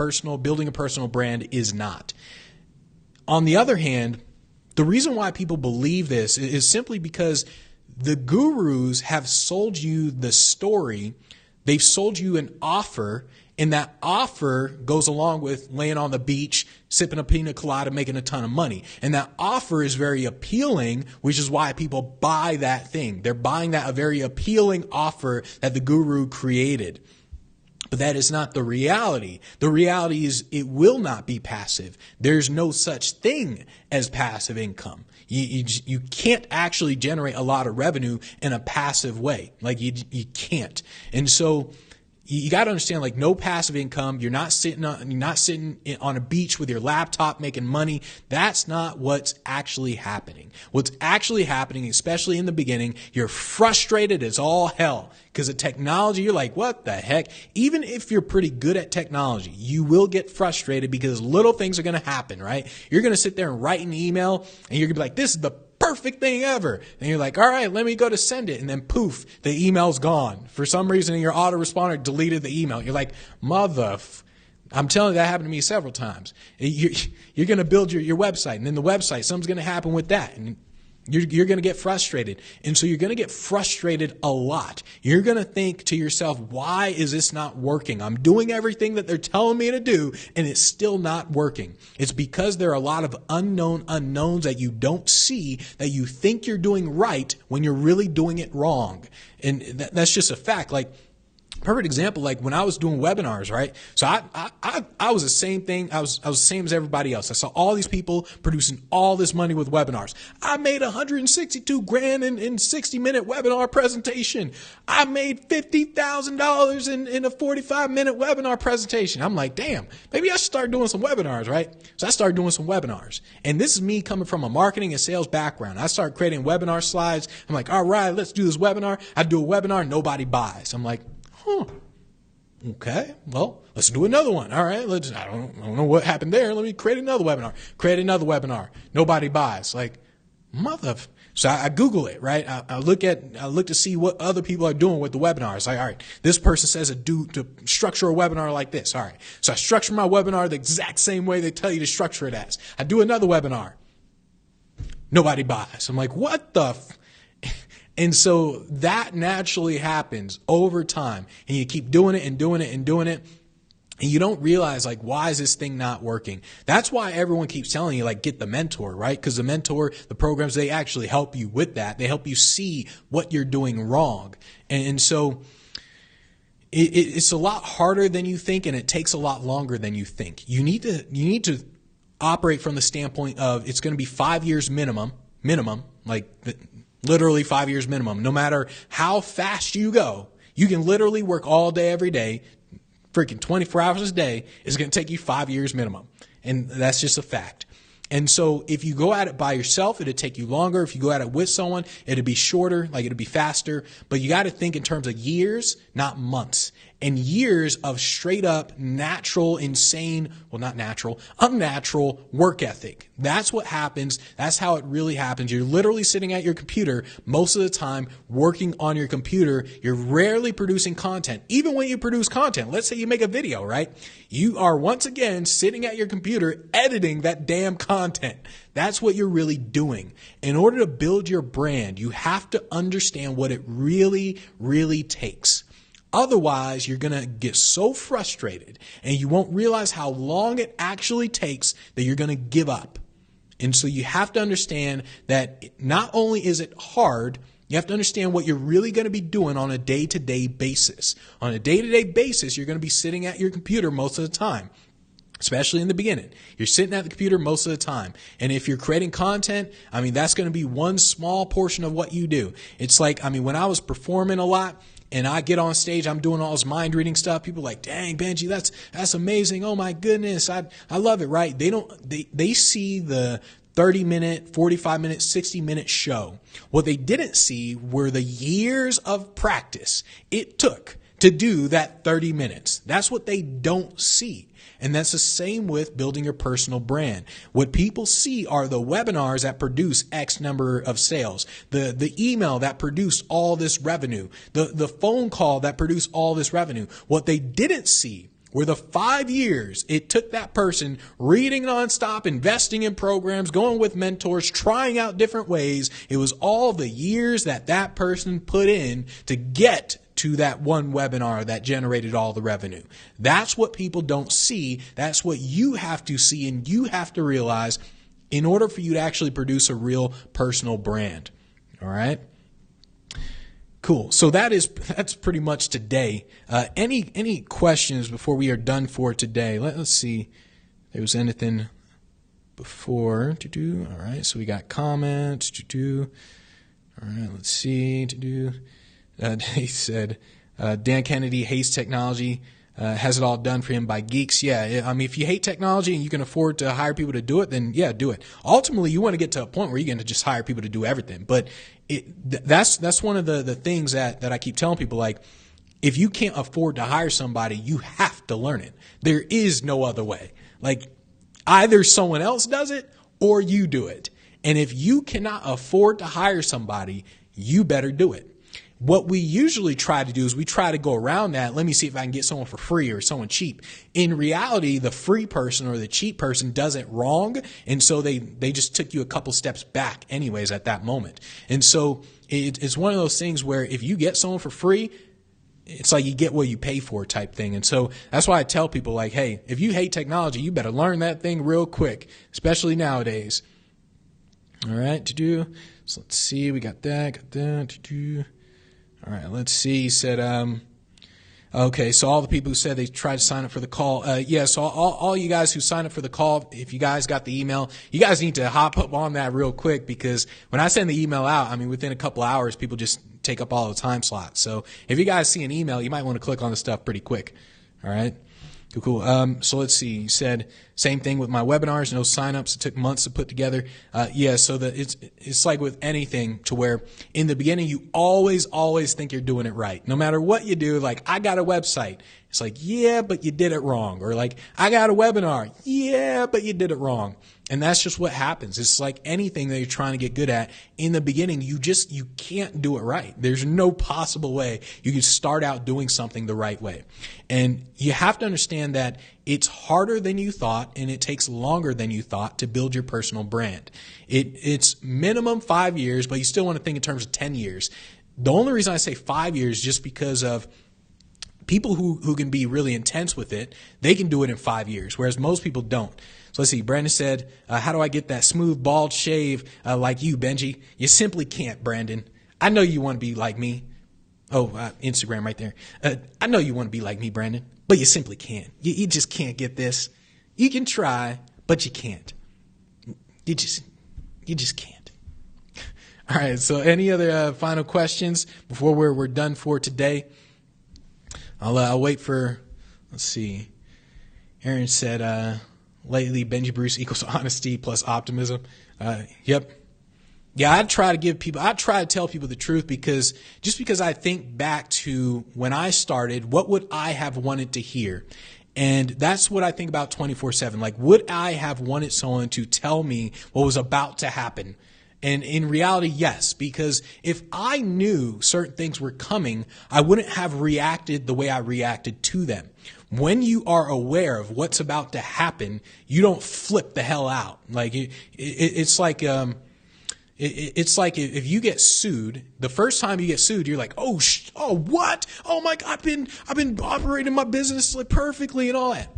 S1: building a personal brand is not. On the other hand, the reason why people believe this is simply because the gurus have sold you the story. They've sold you an offer, and that offer goes along with laying on the beach, sipping a pina colada, making a ton of money. And that offer is very appealing, which is why people buy that thing. They're buying a very appealing offer that the guru created. But that is not the reality. The reality is it will not be passive. There's no such thing as passive income. You can't actually generate a lot of revenue in a passive way. Like you can't. And so you got to understand, like, no passive income. You're not sitting on a beach with your laptop making money. That's not what's actually happening. What's actually happening, especially in the beginning, you're frustrated as all hell because of technology. You're like, what the heck? Even if you're pretty good at technology, you will get frustrated because little things are going to happen, right? You're going to sit there and write an email, and you're going to be like, this is the perfect thing ever. And you're like, all right, let me go to send it. And then poof, the email's gone. For some reason, your autoresponder deleted the email. You're like, I'm telling you, that happened to me several times. You're going to build your website, and then the website, something's going to happen with that. And you're going to get frustrated. And so you're going to get frustrated a lot. You're going to think to yourself, why is this not working? I'm doing everything that they're telling me to do, and it's still not working. It's because there are a lot of unknowns that you don't see, that you think you're doing right when you're really doing it wrong. And that's just a fact. Like, perfect example, like when I was doing webinars, right? So I was the same thing. I was the same as everybody else. I saw all these people producing all this money with webinars. I made $162,000 in 60-minute webinar presentation. I made $50,000 in a 45-minute webinar presentation. I'm like, damn, maybe I should start doing some webinars, right? So I started doing some webinars. And this is me coming from a marketing and sales background. I started creating webinar slides. I'm like, all right, let's do this webinar. I do a webinar, nobody buys. I'm like, okay, well, let's do another one. All right, I don't know what happened there. Let me create another webinar. Create another webinar. Nobody buys. Like, So I Google it, right? I look to see what other people are doing with the webinars. Like, all right, this person says to structure a webinar like this. All right, so I structure my webinar the exact same way they tell you to structure it as. I do another webinar. Nobody buys. I'm like, what the And so that naturally happens over time, and you keep doing it and doing it and doing it. And you don't realize, like, why is this thing not working? That's why everyone keeps telling you, like, get the mentor, right? Because the mentor, the programs, they actually help you with that. They help you see what you're doing wrong. And so it's a lot harder than you think, and it takes a lot longer than you think. You need to operate from the standpoint of it's going to be 5 years minimum, like literally 5 years minimum. No matter how fast you go, you can literally work all day, every day, freaking 24 hours a day. Is going to take you 5 years minimum. And that's just a fact. And so if you go at it by yourself, it'll take you longer. If you go at it with someone, it'll be shorter, like it'll be faster. But you got to think in terms of years, not months. And years of straight up natural, insane, well, not natural, unnatural work ethic. That's what happens. That's how it really happens. You're literally sitting at your computer most of the time, working on your computer. You're rarely producing content. Even when you produce content, let's say you make a video, right? You are once again sitting at your computer editing that damn content. That's what you're really doing. In order to build your brand, you have to understand what it really, really takes. Otherwise, you're going to get so frustrated and you won't realize how long it actually takes that you're going to give up. And so you have to understand that not only is it hard, you have to understand what you're really going to be doing on a day-to-day basis. On a day-to-day basis, you're going to be sitting at your computer most of the time. Especially in the beginning. You're sitting at the computer most of the time. And if you're creating content, I mean, that's going to be one small portion of what you do. It's like, I mean, when I was performing a lot and I get on stage, I'm doing all this mind reading stuff. People are like, dang, Benji, that's amazing. Oh my goodness. I love it, right? They see the 30-minute, 45-minute, 60-minute show. What they didn't see were the years of practice it took to do that 30 minutes. That's what they don't see. And that's the same with building your personal brand. What people see are the webinars that produce X number of sales, the email that produced all this revenue, the phone call that produced all this revenue. What they didn't see were the 5 years it took that person reading nonstop, investing in programs, going with mentors, trying out different ways. It was all the years that person put in to get to that one webinar that generated all the revenue. That's what people don't see. That's what you have to see and you have to realize in order for you to actually produce a real personal brand. All right? Cool. So that's pretty much today. Any questions before we are done for today? Let's see if there was anything before to do. All right. So we got comments to do. All right. Let's see to do. He said, Dan Kennedy hates technology, has it all done for him by geeks. Yeah, I mean, if you hate technology and you can afford to hire people to do it, then yeah, do it. Ultimately, you want to get to a point where you're going to just hire people to do everything. But that's one of the things that I keep telling people, like, if you can't afford to hire somebody, you have to learn it. There is no other way. Like, either someone else does it or you do it. And if you cannot afford to hire somebody, you better do it. What we usually try to do is we try to go around that. Let me see if I can get someone for free or someone cheap. In reality, the free person or the cheap person does it wrong. And so they just took you a couple steps back anyways at that moment. And so it's one of those things where if you get someone for free, it's like you get what you pay for type thing. And so that's why I tell people, like, hey, if you hate technology, you better learn that thing real quick, especially nowadays. All right, to do. So let's see. We got that, to do. All right, let's see. He said, okay, so all the people who said they tried to sign up for the call. Yeah, so all you guys who signed up for the call, if you guys got the email, you guys need to hop up on that real quick, because when I send the email out, I mean, within a couple hours, people just take up all the time slots. So if you guys see an email, you might want to click on the stuff pretty quick. All right. Cool. So let's see. He said, same thing with my webinars, no signups. It took months to put together. Yeah. So it's like with anything, to where in the beginning, you always think you're doing it right. No matter what you do, like, I got a website. It's like, yeah, but you did it wrong. Or like, I got a webinar. Yeah, but you did it wrong. And that's just what happens. It's like anything that you're trying to get good at. In the beginning, you can't do it right. There's no possible way you can start out doing something the right way. And you have to understand that it's harder than you thought, and it takes longer than you thought to build your personal brand. It's minimum 5 years, but you still want to think in terms of 10 years. The only reason I say 5 years is just because of People who can be really intense with it, they can do it in 5 years, whereas most people don't. So let's see. Brandon said, how do I get that smooth, bald shave like you, Benji? You simply can't, Brandon. I know you want to be like me. Oh, Instagram right there. I know you want to be like me, Brandon, but you simply can't. You just can't get this. You can try, but you can't. You just can't. All right. So any other final questions before we're done for today? I'll wait for, let's see. Aaron said, lately Benji Bruce equals honesty plus optimism. Yep. Yeah, I try to tell people the truth because I think back to when I started, what would I have wanted to hear? And that's what I think about 24/7. Like, would I have wanted someone to tell me what was about to happen? And in reality, yes, because if I knew certain things were coming, I wouldn't have reacted the way I reacted to them. When you are aware of what's about to happen, you don't flip the hell out. Like it's like if you get sued, the first time you get sued, you're like, oh what? Oh my God, I've been operating my business like perfectly and all that.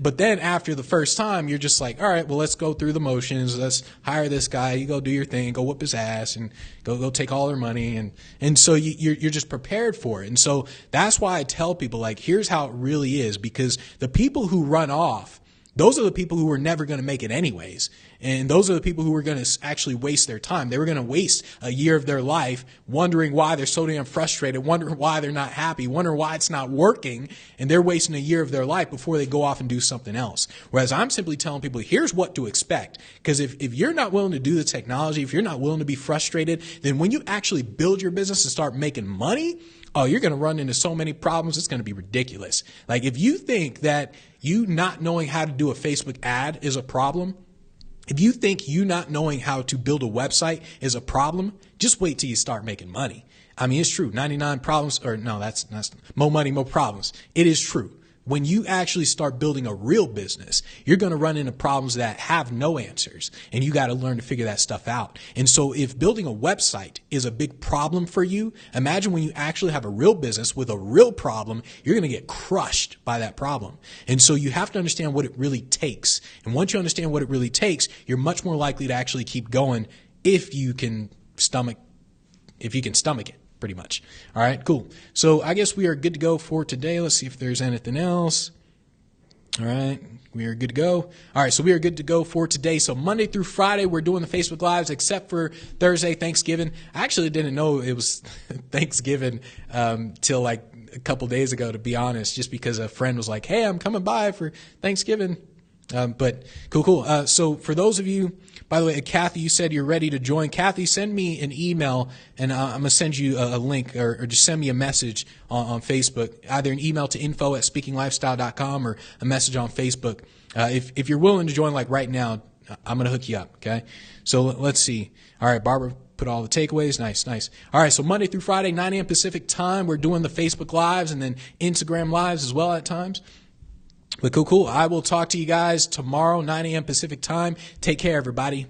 S1: But then after the first time, you're just like, all right, well, let's go through the motions. Let's hire this guy. You go do your thing, go whoop his ass and go take all their money. And so you're just prepared for it. And so that's why I tell people, like, here's how it really is, because the people who run off, those are the people who are never going to make it anyways. And those are the people who are going to actually waste their time. They were going to waste a year of their life wondering why they're so damn frustrated, wondering why they're not happy, wondering why it's not working. And they're wasting a year of their life before they go off and do something else. Whereas I'm simply telling people, here's what to expect. Because if you're not willing to do the technology, if you're not willing to be frustrated, then when you actually build your business and start making money, oh, you're going to run into so many problems. It's going to be ridiculous. Like, if you think that you not knowing how to do a Facebook ad is a problem, if you think you not knowing how to build a website is a problem, just wait till you start making money. I mean, it's true. 99 problems, or no, that's more money, more problems. It is true. When you actually start building a real business, you're going to run into problems that have no answers, and you got to learn to figure that stuff out. And so if building a website is a big problem for you, imagine when you actually have a real business with a real problem, you're going to get crushed by that problem. And so you have to understand what it really takes. And once you understand what it really takes, you're much more likely to actually keep going if you can stomach it. Pretty much. All right, cool. So I guess we are good to go for today. Let's see if there's anything else. All right, we are good to go. All right, so we are good to go for today. So Monday through Friday, we're doing the Facebook Lives, except for Thursday, Thanksgiving. I actually didn't know it was Thanksgiving till like a couple days ago, to be honest, just because a friend was like, hey, I'm coming by for Thanksgiving. But cool. So for those of you, by the way, Kathy, you said you're ready to join. Kathy, send me an email, and I'm going to send you a link, or just send me a message on Facebook, either an email to info@speakinglifestyle.com or a message on Facebook. If you're willing to join, like right now, I'm going to hook you up. Okay. So let's see. All right. Barbara put all the takeaways. Nice. All right. So Monday through Friday, 9 a.m. Pacific time, we're doing the Facebook Lives and then Instagram Lives as well at times. But cool. I will talk to you guys tomorrow, 9 a.m. Pacific time. Take care, everybody.